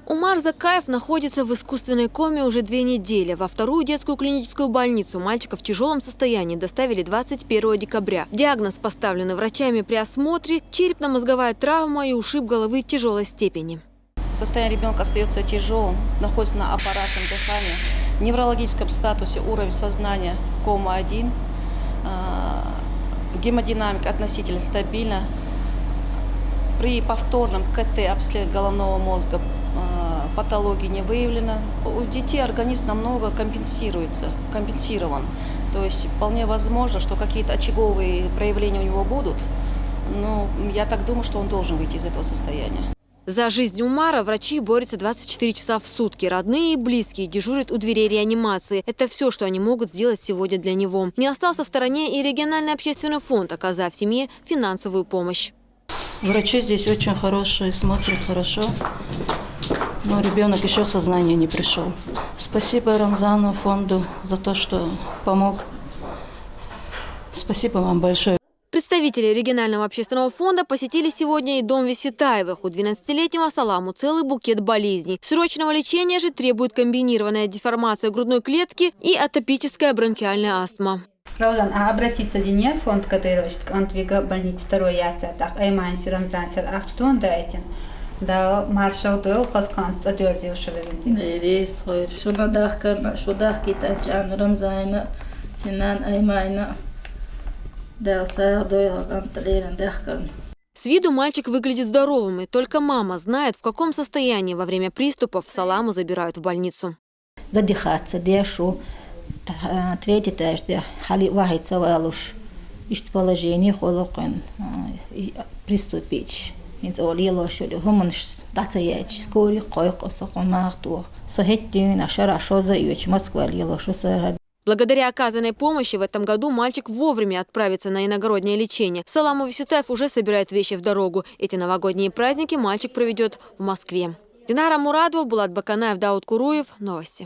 Умар Закаев находится в искусственной коме уже 2 недели. Во вторую детскую клиническую больницу мальчика в тяжелом состоянии доставили 21 декабря. Диагноз, поставленный врачами при осмотре, черепно-мозговая травма и ушиб головы тяжелой степени. Состояние ребенка остается тяжелым, находится на аппаратном дыхании, в неврологическом статусе уровень сознания кома-1, гемодинамика относительно стабильна. При повторном КТ обследовании головного мозга патологии не выявлено. У детей организм намного компенсирован. То есть вполне возможно, что какие-то очаговые проявления у него будут. Но я так думаю, что он должен выйти из этого состояния. За жизнь Умара врачи борются 24 часа в сутки. Родные и близкие дежурят у дверей реанимации. Это все, что они могут сделать сегодня для него. Не остался в стороне и региональный общественный фонд, оказав семье финансовую помощь. Врачи здесь очень хорошие, смотрят хорошо, но ребенок еще в сознание не пришел. Спасибо Рамзану, фонду за то, что помог. Спасибо вам большое. Представители регионального общественного фонда посетили сегодня и дом Весетаевых. У 12-летнего Саламу целый букет болезней. Срочного лечения же требует комбинированная деформация грудной клетки и атопическая бронхиальная астма. Раузан, а обратиться нет фонд Кадырович к Антвига больницы второй яцатах, Айманси Рамзанцер Ахчтон дайтин. Да маршал той хасканц адёрзил шевелин. Рейс хойр, шунадах карна, шудах китачан Рамзайна, Тинан Аймайна. С виду мальчик выглядит здоровым, и только мама знает, в каком состоянии во время приступов Саламу забирают в больницу. Задыхаться, дышу. Третий этаж, хали вахится валуш. Ищет положение, холокон, приступить. Инц олило шули, хуманш, дацаяч, скори, койко, сохонахту. Сохеттин, ашара, шоза, юч, Москва, лило, шосера. Благодаря оказанной помощи в этом году мальчик вовремя отправится на иногороднее лечение. Саламу Весетаев уже собирает вещи в дорогу. Эти новогодние праздники мальчик проведет в Москве. Динара Мурадова, Булат Баканаев, Дауд Куруев. Новости.